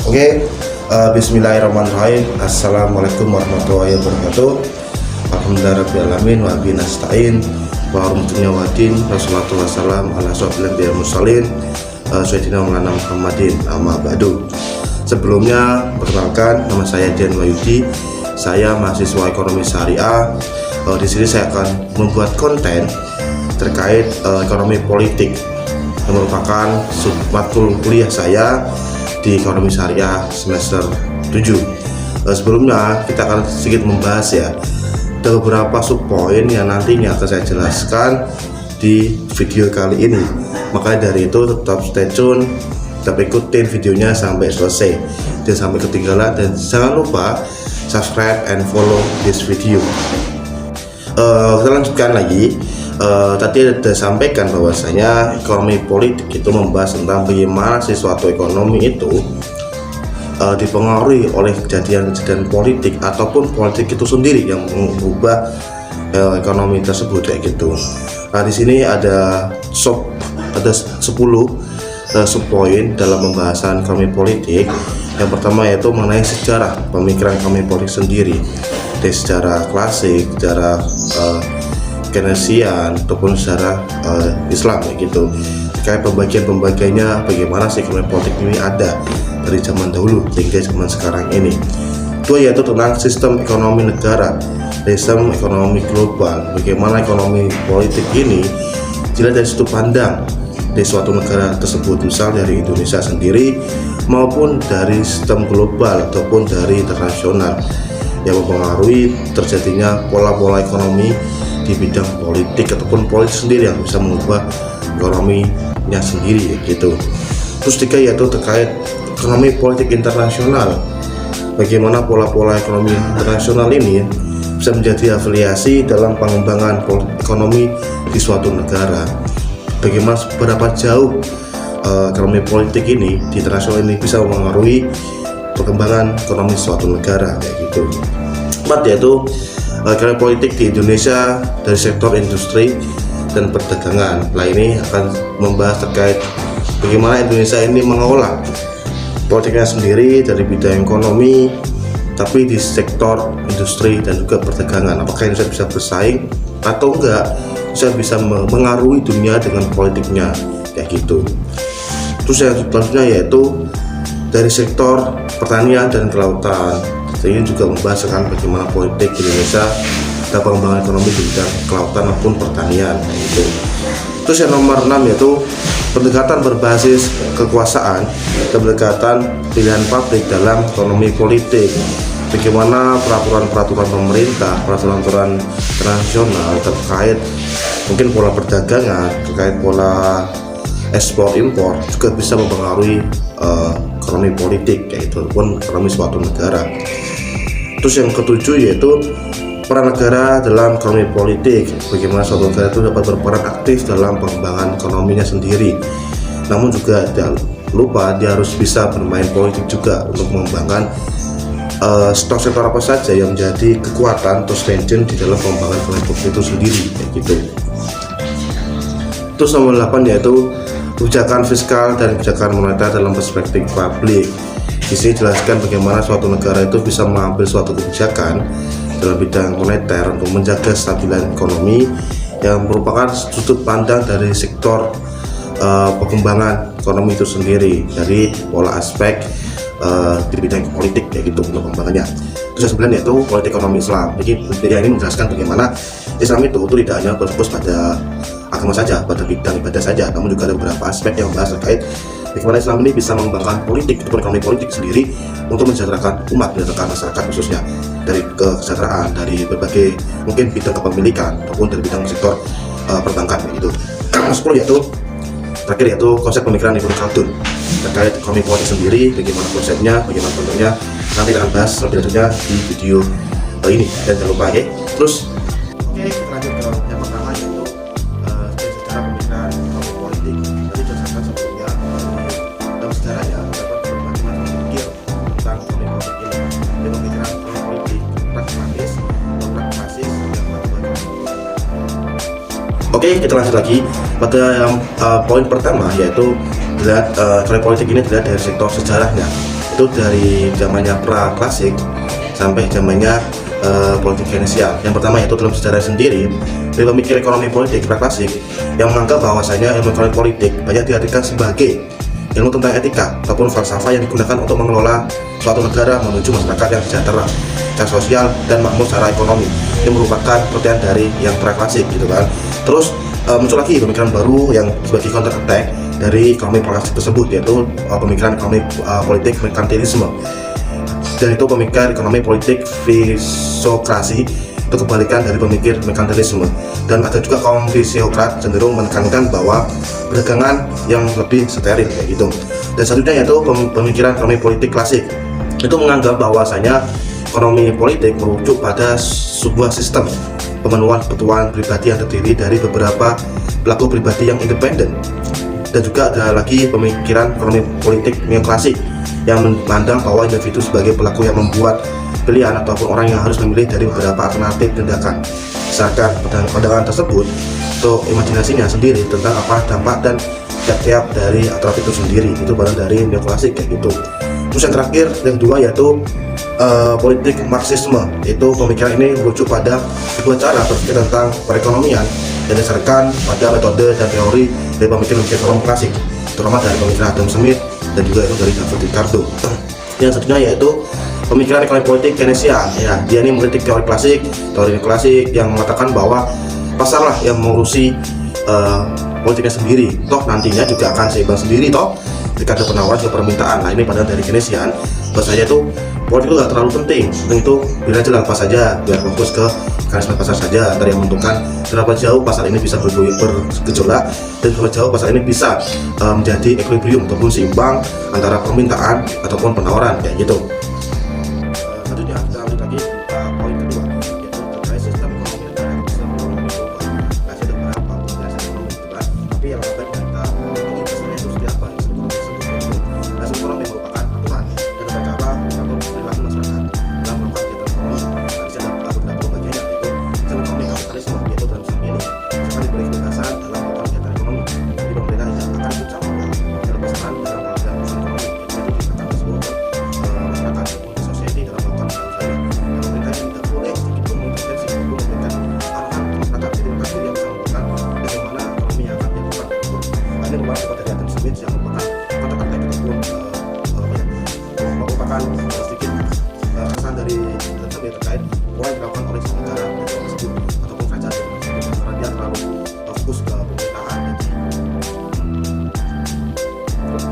Oke, Bismillahirrahmanirrahim. Assalamualaikum warahmatullahi wabarakatuh. Alhamdulillahirrahmanirrahim. Wa bihi nasta'in. Wa rahmatullahi wa barakatuh. Wassalatu wassalamu ala asyrofil mursalin Sayyidina Maulana Muhammadin, amma ba'du. Sebelumnya, perkenalkan, nama saya Dian Wahyudi. Saya mahasiswa ekonomi syariah. Di sini saya akan membuat konten terkait ekonomi politik yang merupakan submatkul kuliah saya di ekonomi syariah semester 7. Sebelumnya kita akan sedikit membahas ya, ada beberapa subpoin yang nantinya akan saya jelaskan di video kali ini. Makanya dari itu tetap stay tune, tetap ikutin videonya sampai selesai, jangan sampai ketinggalan, dan jangan lupa subscribe and follow this video. Kita lanjutkan lagi. Tadi ada sampaikan bahwasanya ekonomi politik itu membahas tentang bagaimana suatu ekonomi itu dipengaruhi oleh kejadian-kejadian politik ataupun politik itu sendiri yang mengubah ekonomi tersebut kayak gitu. Nah, di sini ada 10 subpoin dalam pembahasan ekonomi politik. Yang pertama yaitu mengenai sejarah pemikiran ekonomi politik sendiri, dari sejarah klasik, sejarah Keynesian ataupun secara Islam gitu. Kayak pembagiannya bagaimana sih ekonomi politik ini ada dari zaman dahulu hingga zaman sekarang ini. Dua yaitu tentang sistem ekonomi negara, sistem ekonomi global. Bagaimana ekonomi politik ini dilihat dari sudut pandang dari suatu negara tersebut, misal dari Indonesia sendiri maupun dari sistem global ataupun dari internasional, yang mempengaruhi terjadinya pola-pola ekonomi di bidang politik ataupun politik sendiri yang bisa mengubah ekonominya sendiri gitu. Terus tiga yaitu terkait ekonomi politik internasional. Bagaimana pola-pola ekonomi internasional ini bisa menjadi afiliasi dalam pengembangan ekonomi di suatu negara. Bagaimana seberapa jauh ekonomi politik ini di internasional ini bisa mempengaruhi perkembangan ekonomi suatu negara kayak gitu. Empat yaitu ekonomi politik di Indonesia dari sektor industri dan perdagangan. Nah, ini akan membahas terkait bagaimana Indonesia ini mengelola politiknya sendiri dari bidang ekonomi, tapi di sektor industri dan juga perdagangan. Apakah Indonesia bisa bersaing atau enggak? Indonesia bisa mengaruhi dunia dengan politiknya kayak gitu. Terus yang selanjutnya yaitu dari sektor pertanian dan kelautan. Ini juga membahas tentang bagaimana politik di Indonesia dan pengembangan ekonomi di bidang kelautan maupun pertanian gitu. Terus yang nomor 6 yaitu pendekatan berbasis kekuasaan dan pendekatan pilihan publik dalam ekonomi politik. Bagaimana peraturan-peraturan pemerintah, peraturan-peraturan internasional terkait mungkin pola perdagangan, terkait pola ekspor impor juga bisa mempengaruhi ekonomi politik yaitu pun ekonomi suatu negara. Terus yang ketujuh yaitu peran negara dalam ekonomi politik. Bagaimana suatu negara itu dapat berperan aktif dalam pengembangan ekonominya sendiri. Namun juga tidak lupa dia harus bisa bermain politik juga untuk mengembangkan sektor-sektor apa saja yang menjadi kekuatan atau strength di dalam pengembangan ekonomi politik itu sendiri kayak gitu. Terus nomor 8 yaitu kebijakan fiskal dan kebijakan moneter dalam perspektif publik. Di sini jelaskan bagaimana suatu negara itu bisa mengambil suatu kebijakan dalam bidang moneter untuk menjaga stabilitas ekonomi yang merupakan sudut pandang dari sektor pengembangan ekonomi itu sendiri, dari pola aspek di bidang politik kayak gitu untuk pengembangannya. Terus yang 9 yaitu politik ekonomi Islam. Jadi ini menjelaskan bagaimana Islam itu tidak hanya berfokus pada agama saja, pada bidang ibadah saja, namun juga ada beberapa aspek yang membahas terkait bagaimana Islam ini bisa mengembangkan politik ataupun ekonomi politik sendiri untuk mensejahterakan umat, mensejahterakan masyarakat khususnya dari kesejahteraan, dari berbagai mungkin bidang kepemilikan ataupun dari bidang sektor perbankan gitu. 10 yaitu terakhir yaitu konsep pemikiran Ibnu Khaldun terkait ekonomi politik sendiri, bagaimana konsepnya, bagaimana bentuknya. Nanti akan bahas lebih lanjutnya di video ini, dan jangan lupa ya. Terus kita lanjut ke yang pertama yaitu secara pemikiran ekonomi politik. Tadi jelaskan sebelumnya dalam sejarahnya dapat berbagai macam pikir tentang ekonomi politik ini. Dari pemikiran ekonomi politik pragmatis atau pragmasis yang berbuat. Oke, kita lanjut lagi pada yang poin pertama yaitu dilihat ekonomi politik ini dilihat dari sektor sejarahnya. itu dari zamannya pra-klasik sampai zamannya politik Keynesian. Yang pertama yaitu dalam sejarah sendiri, dari pemikir ekonomi politik pra-klasik yang menganggap bahwasanya ilmu ekonomi politik banyak diartikan sebagai ilmu tentang etika ataupun falsafah yang digunakan untuk mengelola suatu negara menuju masyarakat yang sejahtera secara sosial dan makmur secara ekonomi. Ini merupakan pengertian dari yang pra-klasik gitu kan. Terus muncul lagi pemikiran baru yang sebagai counter attack dari ekonomi pra-klasik tersebut, yaitu pemikiran ekonomi politik merkantilisme. Dan itu pemikir ekonomi politik fisiokrasi, itu kebalikan dari pemikir merkantilisme. Dan ada juga kaum fisiokrat cenderung menekankan bahwa perdagangan yang lebih steril kayak gitu. Dan selanjutnya yaitu pemikiran ekonomi politik klasik, itu menganggap bahwasanya ekonomi politik merujuk pada sebuah sistem pemenuhan kebutuhan pribadi yang terdiri dari beberapa pelaku pribadi yang independen. Dan juga ada lagi pemikiran ekonomi politik neoklasik yang memandang bahwa individu sebagai pelaku yang membuat pilihan ataupun orang yang harus memilih dari beberapa alternatif tindakan. Misalkan pandangan tersebut untuk imajinasinya sendiri tentang apa dampak dan tiap-tiap dari alternatif itu sendiri, itu baru dari neoklasik kayak gitu. Terus yang terakhir, yang kedua yaitu politik Marxisme. Itu pemikiran ini merujuk pada sebuah cara berpikir tentang perekonomian yang didasarkan pada metode dan teori dari pemikiran ekonomi klasik, terutama dari pemikiran Adam Smith dan juga itu dari David Ricardo. Yang selanjutnya yaitu pemikiran ekonomi politik Keynesian. Ya, dia ini mengkritik teori klasik yang mengatakan bahwa pasarlah yang mengurusi politiknya sendiri. Toh nantinya juga akan seimbang sendiri toh ketika ada penawaran ke permintaan. Nah, ini pandangan dari Keynesian. Bahasanya itu politik itu gak terlalu penting itu biar aja lepas saja, biar fokus ke mekanisme pasar saja. Dari yang menentukan berapa jauh pasar ini bisa bergejolak dan berapa jauh pasar ini bisa menjadi equilibrium ataupun seimbang antara permintaan ataupun penawaran kayak gitu. Selanjutnya kita lanjut lagi ke poin kedua, yaitu terkait sistem ekonomi negara. Sistem ekonomi global masih ada beberapa penjelasan ekonomi gitu kan, tapi yang lebih baik kita sebenarnya itu seperti apa sistem ekonomi tersebut. Nah, sistem ekonomi merupakan aturan dan tata cara atau perilaku masyarakat dalam melakukan kegiatan ekonomi. Bisa dapat beberapa bagian, yaitu sistem ekonomi kapitalisme, yaitu dalam sistem ini misalkan diberi kebebasan dalam melakukan kegiatan ekonomi. Jadi pemerintah tidak akan ikut campur dalam pasaran dalam melakukan usaha ekonomi. Jadi akan tersebut masyarakat ataupun society dalam melakukan usaha. Pemerintah tidak boleh sedikit pun mengintervensi ataupun memberikan arahan masyarakat. Jadi mereka sendiri yang bisa menentukan bagaimana ekonomi yang akan dilakukan. Ini merupakan dari Adam Smith yang merupakan kata-kata ataupun merupakan sedikit kesan dari tersebut terkait apa yang dilakukan oleh negara tersebut ataupun kerajaan tersebut, karena dia terlalu fokus ke pemerintahan.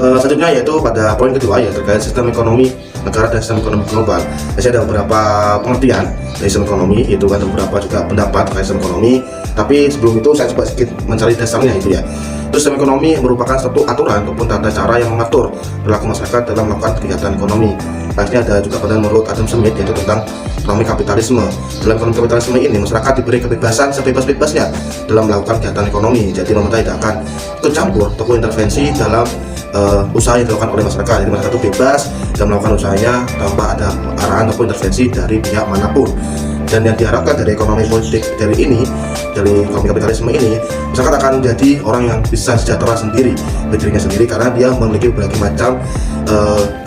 Selanjutnya yaitu pada poin kedua, ya terkait sistem ekonomi negara dan sistem ekonomi global. Jadi ada beberapa pengertian dari sistem ekonomi, itu ada beberapa juga pendapat terkait sistem ekonomi. Tapi sebelum itu saya coba sedikit mencari dasarnya itu ya. Terus sistem ekonomi merupakan suatu aturan ataupun tata cara yang mengatur perilaku masyarakat dalam melakukan kegiatan ekonomi. Akhirnya ada juga pandangan menurut Adam Smith, yaitu tentang ekonomi kapitalisme. Dalam ekonomi kapitalisme ini masyarakat diberi kebebasan sebebas-bebasnya dalam melakukan kegiatan ekonomi. Jadi pemerintah tidak akan ikut campur ataupun intervensi dalam usaha yang dilakukan oleh masyarakat. Jadi masyarakat itu bebas dalam melakukan usahanya tanpa ada arahan ataupun intervensi dari pihak manapun. Dan yang diharapkan dari ekonomi politik dari ekonomi kapitalisme ini, masyarakat akan menjadi orang yang bisa sejahtera sendiri bagi dirinya sendiri, karena dia memiliki berbagai macam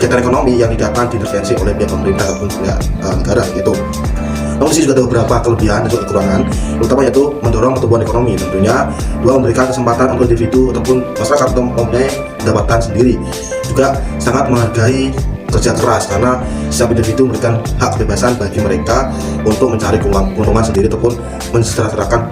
kegiatan ekonomi yang tidak akan diintervensi oleh pihak pemerintah ataupun pihak negara gitu. Namun di sini juga ada beberapa kelebihan dan juga kekurangan, terutama yaitu mendorong pertumbuhan ekonomi. Tentunya dua, memberikan kesempatan untuk individu ataupun masyarakat untuk mempunyai pendapatan sendiri. Juga sangat menghargai kerja keras, karena setiap individu memberikan hak kebebasan bagi mereka untuk mencari keuntungan sendiri ataupun mensejahterakan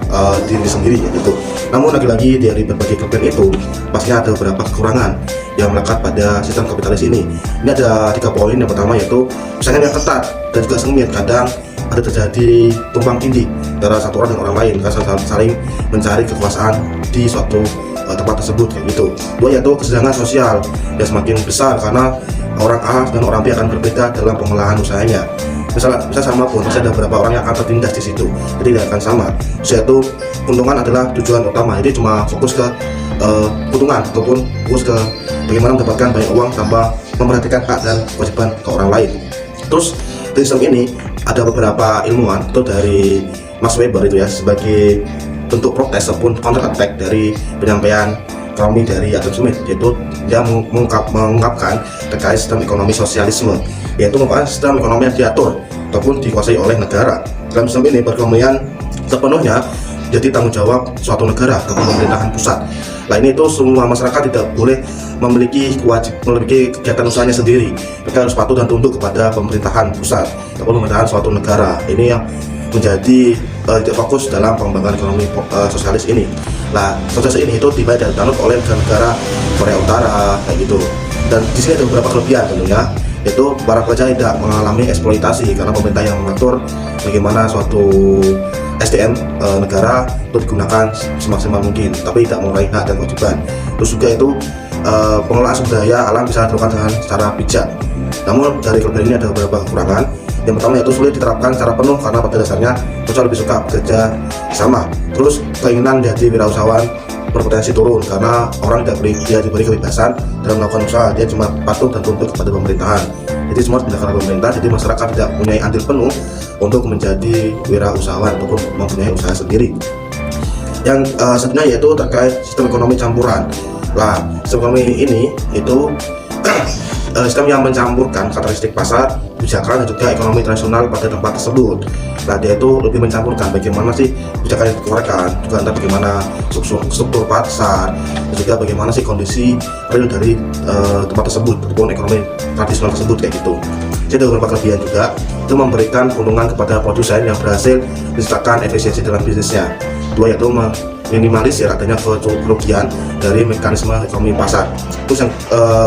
diri sendiri gitu. Namun lagi-lagi dari berbagai kelebihan itu pastinya ada beberapa kekurangan yang melekat pada sistem kapitalis ini. Ini ada 3 poin. Yang pertama yaitu persaingan yang ketat dan juga sengit. Kadang ada terjadi tumpang tindih antara satu orang dan orang lain, karena saling mencari kekuasaan di suatu tempat tersebut kayak gitu. Dua, yaitu kesenjangan sosial yang semakin besar, karena orang A dan orang B akan berbeda dalam pengolahan usahanya. Misalnya sama pun, bisa ada beberapa orang yang akan tertindas di situ, jadi tidak akan sama. Yaitu keuntungan adalah tujuan utama, jadi cuma fokus ke keuntungan ataupun fokus ke bagaimana mendapatkan banyak uang tanpa memperhatikan hak dan kewajiban ke orang lain. Terus di sistem ini ada beberapa ilmuwan, itu dari Max Weber itu ya, sebagai bentuk protes ataupun counter attack dari penyampaian ekonomi dari Adam Smith, yaitu dia mengungkapkan terkait sistem ekonomi sosialisme, yaitu merupakan sistem ekonomi yang diatur ataupun dikuasai oleh negara. Dalam sistem ini perekonomian sepenuhnya jadi tanggung jawab suatu negara atau pemerintahan pusat. Lain itu semua masyarakat tidak boleh memiliki kegiatan usahanya sendiri. Mereka harus patuh dan tunduk kepada pemerintahan pusat atau pemerintahan suatu negara. Ini yang menjadi fokus dalam pengembangan ekonomi sosialis ini. Nah, proses ini itu dianut oleh negara Korea Utara kayak gitu. Dan di sini ada beberapa kelebihan tentunya, yaitu para pekerja tidak mengalami eksploitasi karena pemerintah yang mengatur bagaimana suatu SDM negara untuk digunakan semaksimal mungkin, tapi tidak mengurangi hak dan kewajiban. Terus juga itu pengelolaan sumber daya alam bisa dilakukan dengan secara bijak. Namun dari kelebihan ini ada beberapa kekurangan. Yang pertama yaitu sulit diterapkan secara penuh karena pada dasarnya pekerja lebih suka bekerja sama. Terus keinginan menjadi wirausahawan berpotensi turun karena orang tidak diberi kebebasan dalam melakukan usaha, dia cuma patuh dan tunduk kepada pemerintahan. Jadi semua dilakukan oleh pemerintah, jadi masyarakat tidak mempunyai andil penuh untuk menjadi wirausahawan ataupun mempunyai usaha sendiri. Yang selanjutnya yaitu terkait sistem ekonomi campuran. Nah, sistem ekonomi ini itu sistem yang mencampurkan karakteristik pasar, kebijakan dan juga ekonomi internasional pada tempat tersebut. Nah, dia itu lebih mencampurkan bagaimana sih kebijakan yang dikeluarkan, juga entah bagaimana struktur pasar, dan juga bagaimana sih kondisi real dari tempat tersebut ataupun ekonomi tradisional tersebut kayak gitu. Jadi ada beberapa kelebihan juga, itu memberikan keuntungan kepada produsen yang berhasil menciptakan efisiensi dalam bisnisnya. Dua yaitu minimalisir adanya kerugian dari mekanisme ekonomi pasar. Terus yang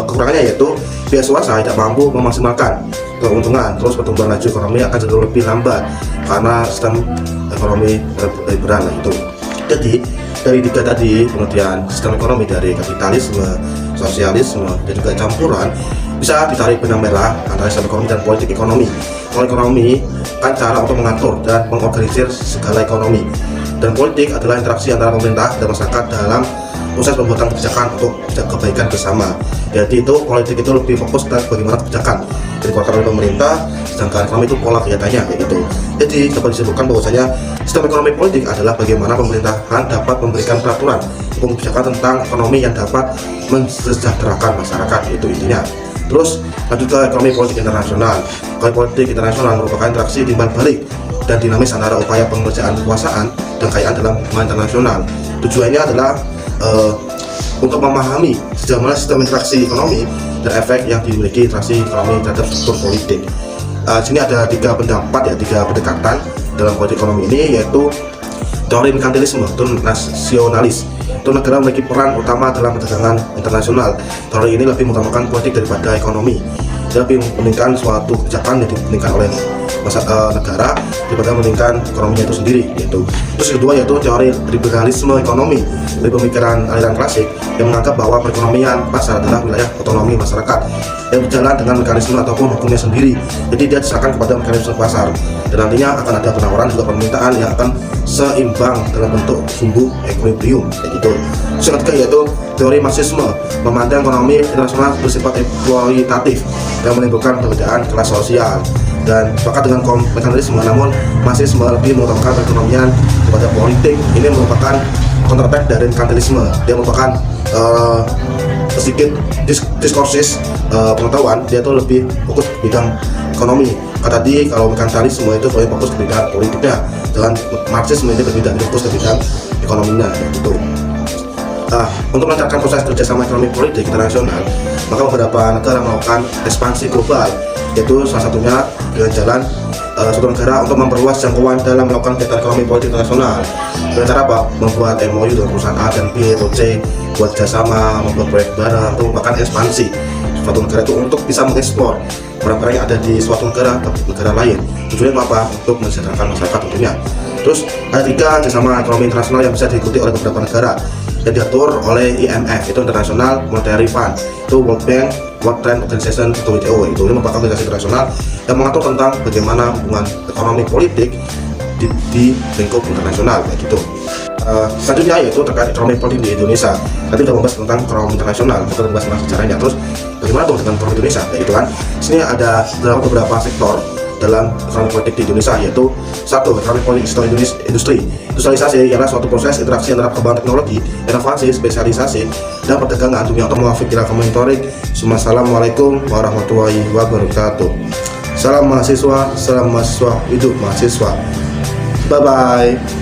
kekurangannya yaitu pihak swasta tidak mampu memaksimalkan keuntungan, terus pertumbuhan laju ekonomi akan jauh lebih lambat karena sistem ekonomi liberal itu. Jadi dari tiga tadi, kemudian sistem ekonomi dari kapitalisme, sosialisme, dan juga campuran, bisa ditarik benang merah antara sistem ekonomi dan politik ekonomi. Kalau ekonomi kan cara untuk mengatur dan mengorganisir segala ekonomi, dan politik adalah interaksi antara pemerintah dan masyarakat dalam proses pembuatan kebijakan untuk kebaikan bersama. Jadi itu politik itu lebih fokus ke bagaimana kebijakan dikeluarkan oleh pemerintah, sedangkan ekonomi itu pola kegiatannya kayak gitu. Jadi dapat disebutkan bahwasanya sistem ekonomi politik adalah bagaimana pemerintahan dapat memberikan peraturan hukum kebijakan tentang ekonomi yang dapat mensejahterakan masyarakat, itu intinya. Terus lanjut ke ekonomi politik internasional. Ekonomi politik internasional merupakan interaksi timbal balik dan dinamis antara upaya pengerjaan kekuasaan dan kekayaan dalam hubungan internasional. Tujuannya adalah untuk memahami sejauh mana sistem interaksi ekonomi dan efek yang dimiliki interaksi ekonomi terhadap struktur politik. Sini ada tiga pendapat tiga pendekatan dalam politik ekonomi ini, yaitu teori merkantilisme atau nasionalis. Itu negara memiliki peran utama dalam perdagangan internasional. Teori ini lebih mengutamakan politik daripada ekonomi. Dia lebih mementingkan suatu kebijakan yang dipentingkan oleh negara daripada mementingkan ekonominya itu sendiri, yaitu. Terus kedua yaitu teori liberalisme ekonomi dari pemikiran aliran klasik yang menganggap bahwa perekonomian pasar adalah wilayah otonomi masyarakat yang berjalan dengan mekanisme ataupun hukumnya sendiri. Jadi dia diserahkan kepada mekanisme pasar dan nantinya akan ada penawaran juga permintaan yang akan seimbang dalam bentuk sumbu equilibrium kayak gitu. Terus yang ketiga yaitu teori Marxisme memandang ekonomi internasional bersifat eksploitatif dan menimbulkan perbedaan kelas sosial dan sepakat dengan merkantilisme, namun Marxisme lebih mengutamakan perekonomian kepada politik. Ini merupakan counterpart dari merkantilisme. Dia merupakan sedikit diskursus pengetahuan, dia tuh lebih fokus ke bidang ekonomi. Kata tadi kalau merkantilisme itu lebih fokus ke bidang politiknya, dan Marxisme ini berbeda, fokus ke bidang ekonominya gitu. Untuk melancarkan proses kerjasama ekonomi politik internasional, maka beberapa negara melakukan ekspansi global, yaitu salah satunya dengan jalan suatu negara untuk memperluas jangkauan dalam melakukan kegiatan ekonomi politik internasional. Dengan cara apa? Membuat MOU dengan perusahaan A dan B atau C, buat kerjasama, membuat proyek bareng, atau merupakan ekspansi suatu negara itu untuk bisa mengeksplor barang-barang yang ada di suatu negara ke negara lain. Tujuannya apa? Untuk mensejahterakan masyarakat tentunya. Terus ada tiga kerjasama ekonomi internasional yang bisa diikuti oleh beberapa negara yang diatur oleh IMF, itu International Monetary Fund, itu World Bank, World Trade Organization atau WTO. Itu merupakan organisasi internasional yang mengatur tentang bagaimana hubungan ekonomi politik di lingkup internasional kayak gitu. Selanjutnya yaitu terkait ekonomi politik di Indonesia. Tadi kita membahas tentang ekonomi internasional, kita membahas tentang sejarahnya. Terus bagaimana dong dengan ekonomi Indonesia? Kayak gitu kan. Sini ada beberapa sektor dalam ekonomi politik di Indonesia, yaitu satu, ekonomi politik industri. Industrialisasi ialah suatu proses interaksi antara perkembangan teknologi, inovasi, spesialisasi, dan perdagangan dunia atau muafiq ila komentorik. Assalamualaikum warahmatullahi wabarakatuh. Salam mahasiswa, hidup mahasiswa. Bye bye.